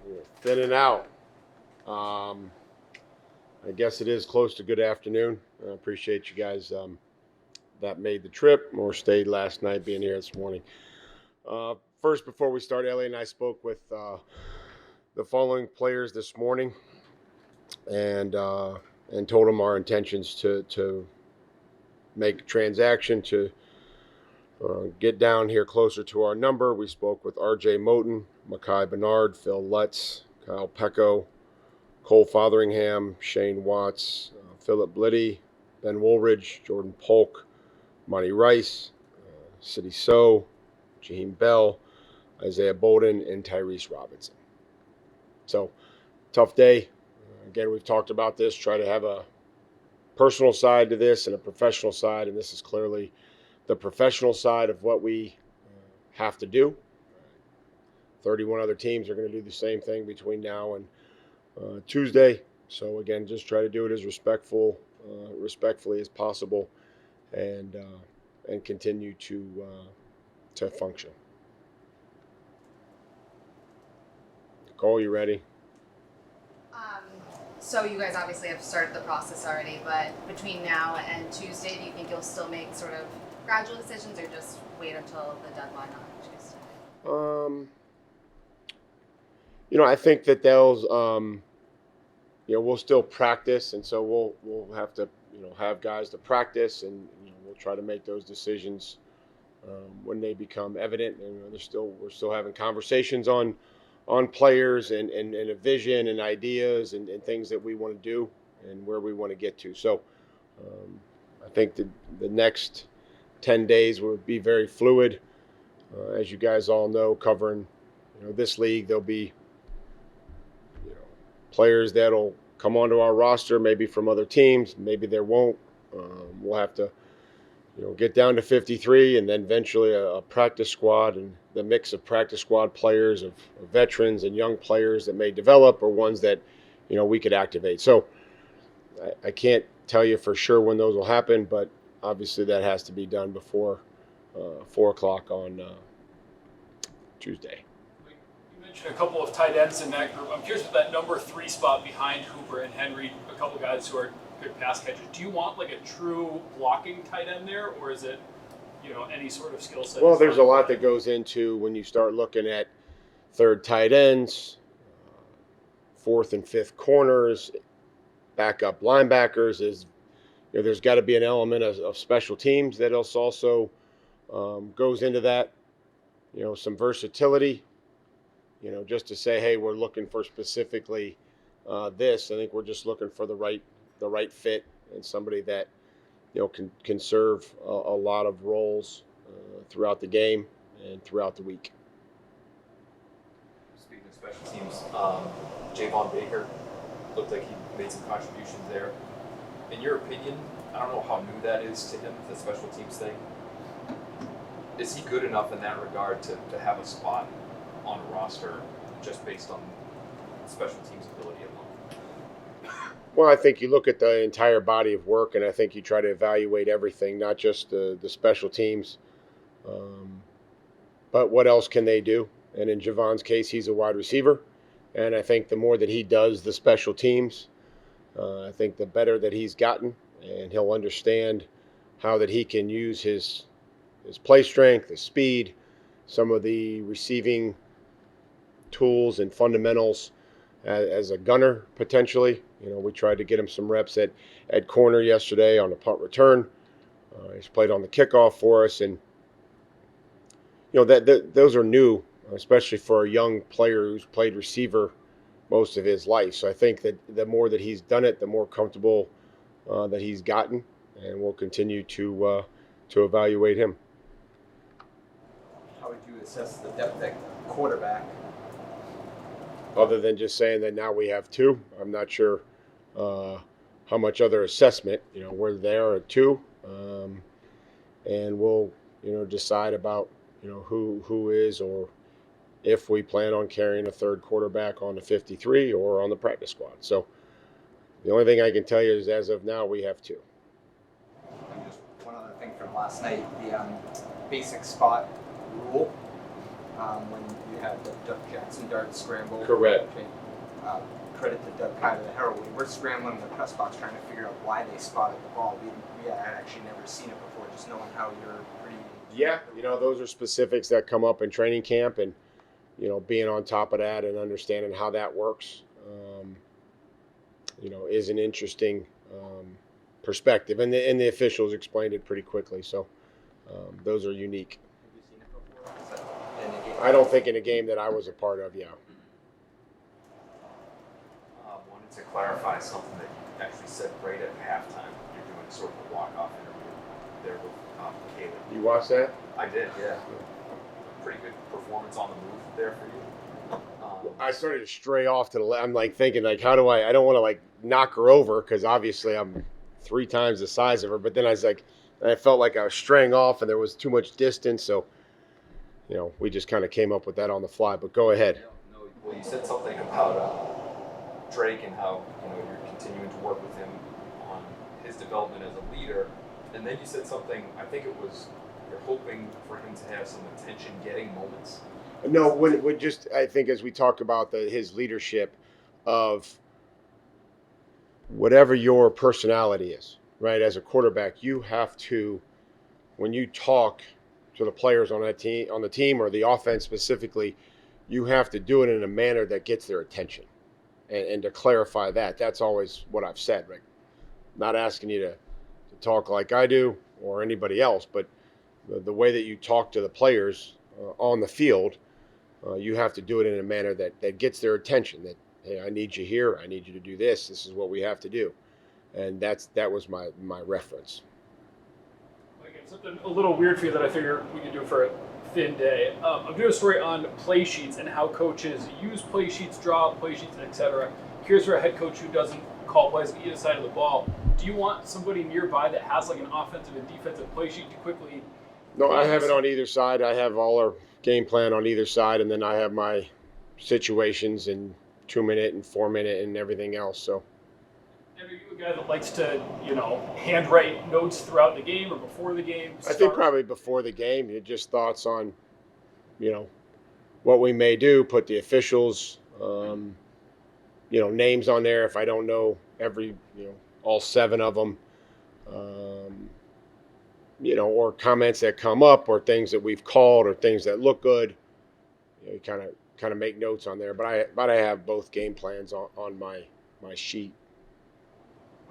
We're thinning out. I guess it is close to good afternoon. I appreciate you guys that made the trip or stayed last night being here this morning. First, before we start, Ellie and I spoke with the following players this morning and told them our intentions to make a transaction to get down here closer to our number. We spoke with R.J. Moten, Mekhi Bernard, Phil Lutz, Kyle Pecco, Cole Fotheringham, Shane Watts, Philip Bliddy, Ben Woolridge, Jordan Polk, Monty Rice, Sidney So, Jaheim Bell, Isaiah Bolden, and Tyrese Robinson. So, tough day. Again, we've talked about this, try to have a personal side to this and a professional side, and this is clearly the professional side of what we have to do. 31 other teams are going to do the same thing between now and Tuesday. So again, just try to do it as respectfully as possible, and continue to function. Nicole, you ready? So you guys obviously have started the process already, but between now and Tuesday, do you think you'll still make sort of gradual decisions, or just wait until the deadline on Tuesday? I think that they'll, we'll still practice, and so we'll have to, have guys to practice, and we'll try to make those decisions when they become evident. And we're still having conversations on players and a vision and ideas and things that we want to do and where we want to get to. So I think the next 10 days will be very fluid. As you guys all know, covering this league, there'll be players that'll come onto our roster, maybe from other teams, maybe there won't. We'll have to get down to 53, and then eventually a practice squad, and the mix of practice squad players, of veterans and young players that may develop, or ones that we could activate. So I can't tell you for sure when those will happen, but obviously that has to be done before 4 o'clock on Tuesday. You mentioned a couple of tight ends in that group. I'm curious about that number 3 spot behind Hooper and Henry, a couple guys who are good pass catchers. Do you want like a true blocking tight end there, or is it any sort of skill set? Well, there's a lot that goes into when you start looking at third tight ends, fourth and fifth corners, backup linebackers. There's got to be an element of special teams that also goes into that. Some versatility. Just to say, hey, we're looking for specifically this. I think we're just looking for the right fit, and somebody that can serve a lot of roles throughout the game and throughout the week. Speaking of special teams, Javon Baker looked like he made some contributions there. In your opinion, I don't know how new that is to him, the special teams thing. Is he good enough in that regard to have a spot on a roster just based on special teams ability alone? Well, I think you look at the entire body of work, and I think you try to evaluate everything, not just the special teams, but what else can they do? And in Javon's case, he's a wide receiver, and I think the more that he does the special teams, I think the better that he's gotten, and he'll understand how that he can use his play strength, his speed, some of the receiving tools and fundamentals as a gunner potentially. We tried to get him some reps at corner yesterday on a punt return. He's played on the kickoff for us, and those are new, especially for a young player who's played receiver most of his life. So I think that the more that he's done it, the more comfortable that he's gotten, and we'll continue to evaluate him. How would you assess the depth at quarterback? Other than just saying that now we have 2, I'm not sure how much other assessment. We're there at 2, and we'll decide about who is, or if we plan on carrying a third quarterback on the 53 or on the practice squad. So the only thing I can tell you is as of now we have 2. And just one other thing from last night, the basic spot rule. When you you had the Doug Jackson dart scramble. Correct. And, credit to Doug Kyler, the Herald. We're scrambling in the press box trying to figure out why they spotted the ball. We had actually never seen it before, just knowing how you're pretty. Yeah, those are specifics that come up in training camp, and being on top of that and understanding how that works, is an interesting perspective, and the officials explained it pretty quickly. So those are unique. Have you seen it before? Is that in a game? I don't think in a game that I was a part of. Yeah. Wanted to clarify something that you actually said right at halftime. You're doing sort of a walk-off interview there with Caleb. You watched that? I did, yeah. Pretty good performance on the move there for you. I started to stray off to the left. I'm like thinking, like, how do I don't want to like knock her over, because obviously I'm 3 times the size of her. But then I felt like I was straying off and there was too much distance. So, we just kind of came up with that on the fly. But go ahead. No, well, you said something about Drake and how you're continuing to work with him on his development as a leader, and then you said something. I think it was you're hoping for him to have some attention-getting moments. No, when just I think as we talk about his leadership of whatever your personality is, right? As a quarterback, you have to, when you talk to the players on the team or the offense specifically, you have to do it in a manner that gets their attention. And to clarify that's always what I've said, right? Not asking you to talk like I do or anybody else, but the way that you talk to the players on the field, you have to do it in a manner that gets their attention. That, hey, I need you here. I need you to do this. This is what we have to do. And that was my reference. Again, something a little weird for you that I figure we could do for a thin day. I'm doing a story on play sheets and how coaches use play sheets, draw play sheets, etc. Curious for a head coach who doesn't call plays on either side of the ball. Do you want somebody nearby that has like an offensive and defensive play sheet to quickly? No, I have it on either side. I have all our game plan on either side, and then I have my situations in 2-minute and 4-minute and everything else. So. And are you a guy that likes to, handwrite notes throughout the game or before the game? I think probably before the game. Just thoughts on, what we may do. Put the officials, names on there if I don't know all 7 of them. Or comments that come up, or things that we've called, or things that look good. You kind of make notes on there. But I have both game plans on my sheet.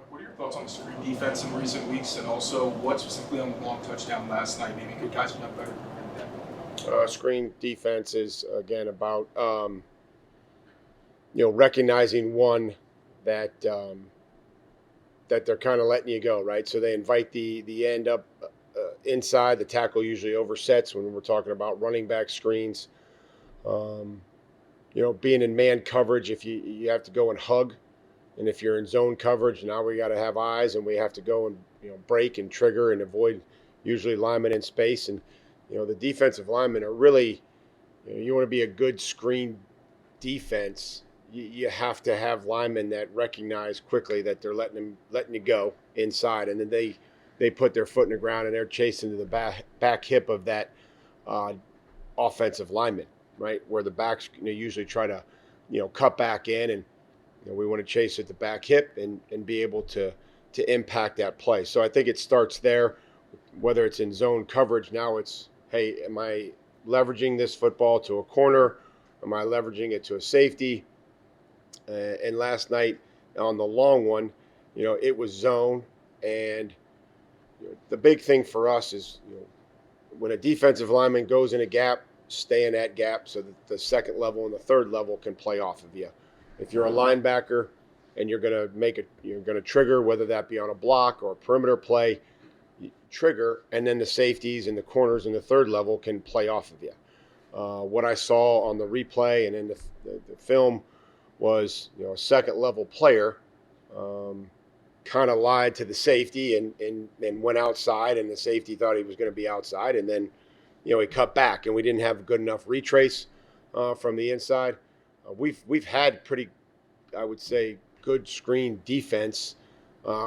What are your thoughts on the screen defense in recent weeks, and also what specifically on the long touchdown last night? Maybe good guys have done better than that. Screen defense is again about recognizing one that they're kind of letting you go, right? So they invite the end up inside. The tackle usually oversets when we're talking about running back screens. Being in man coverage, if you have to go and hug. And if you're in zone coverage, now we got to have eyes, and we have to go and break and trigger and avoid usually linemen in space. And the defensive linemen are really, you want to be a good screen defense. You have to have linemen that recognize quickly that they're letting you go inside, and then they put their foot in the ground and they're chasing to the back hip of that offensive lineman, right, where the backs usually try to cut back in, and we want to chase at the back hip and be able to impact that play. So I think it starts there, whether it's in zone coverage. Now it's, hey, am I leveraging this football to a corner? Am I leveraging it to a safety? And last night on the long one, it was zone. And the big thing for us is, when a defensive lineman goes in a gap, stay in that gap so that the second level and the third level can play off of you. If you're a linebacker and you're going to trigger, whether that be on a block or a perimeter play, you trigger, and then the safeties and the corners in the third level can play off of you. What I saw on the replay and in the film was, a second level player kind of lied to the safety and went outside, and the safety thought he was going to be outside, and then he cut back, and we didn't have a good enough retrace from the inside. We've had pretty, I would say, good screen defense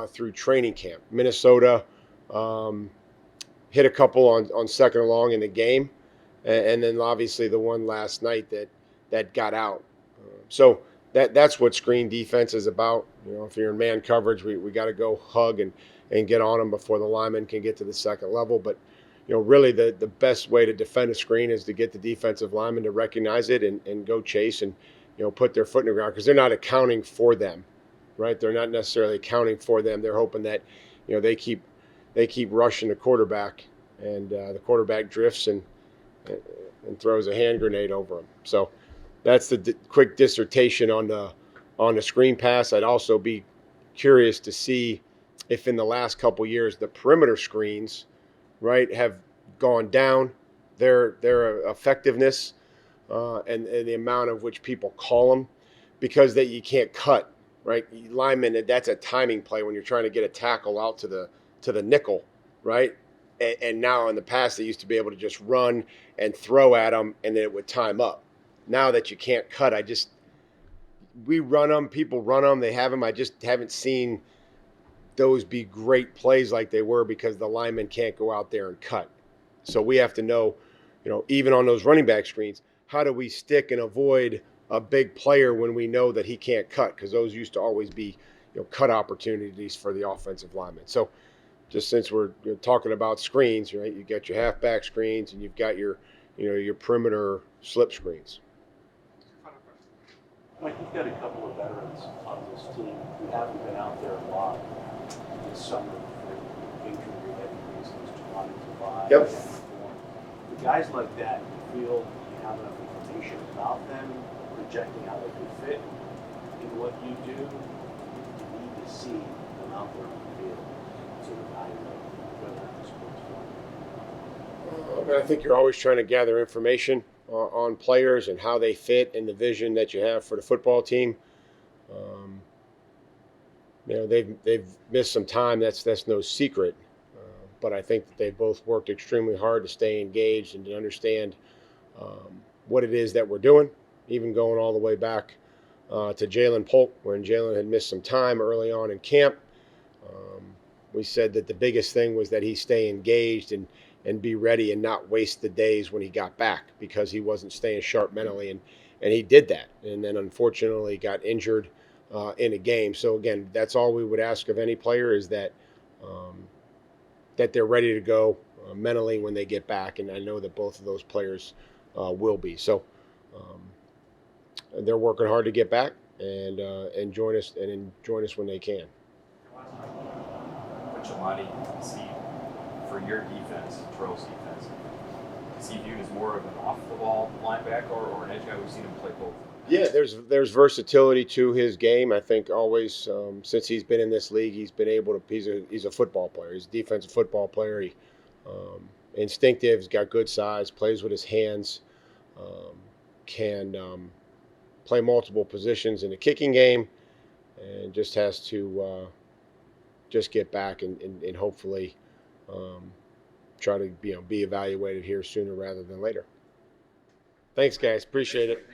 through training camp. Minnesota hit a couple on second and long in the game, and then obviously the one last night that got out. So that's what screen defense is about. If you're in man coverage, we got to go hug and get on them before the lineman can get to the second level. But really the best way to defend a screen is to get the defensive lineman to recognize it and go chase and put their foot in the ground, because they're not accounting for them, right? They're not necessarily accounting for them. They're hoping that they keep rushing the quarterback, and the quarterback drifts and throws a hand grenade over them. So that's the quick dissertation on the screen pass. I'd also be curious to see if in the last couple years the perimeter screens, right, have gone down, their effectiveness and the amount of which people call them, because that you can't cut, right? Linemen, that's a timing play when you're trying to get a tackle out to the nickel, right? And now in the past they used to be able to just run and throw at them and then it would time up. Now that you can't cut, we run them, people run them, they have them. I just haven't seen those be great plays like they were, because the linemen can't go out there and cut. So we have to know, even on those running back screens, how do we stick and avoid a big player when we know that he can't cut? Because those used to always be, cut opportunities for the offensive linemen. So just since we're talking about screens, right, you got your halfback screens and you've got your perimeter slip screens. Mike, you've got a couple of veterans on this team who haven't been out there a lot this summer for injury-related reasons, July to July. Yep. The guys like that, you feel you have enough information about them, projecting how they could fit in what you do. You need to see them out there on the field to evaluate whether this works for them. I think you're always trying to gather information on players and how they fit in the vision that you have for the football team. They've missed some time. That's no secret. But I think that they've both worked extremely hard to stay engaged and to understand what it is that we're doing, even going all the way back to Jalen Polk, when Jalen had missed some time early on in camp. We said that the biggest thing was that he stay engaged and be ready and not waste the days when he got back, because he wasn't staying sharp mentally, and he did that, and then unfortunately got injured in a game. So again, that's all we would ask of any player, is that they're ready to go mentally when they get back, and I know that both of those players will be. So they're working hard to get back and join us when they can. What Jelani see for your defense, Troy's defense, is he viewed as more of an off-the-ball linebacker or an edge guy? We've seen him play both. Yeah, there's versatility to his game. I think always since he's been in this league, he's been able to. He's a football player. He's a defensive football player. He instinctive. He's got good size. Plays with his hands. Can play multiple positions in the kicking game, and just has to just get back and hopefully try to be evaluated here sooner rather than later. Thanks, guys. Appreciate it.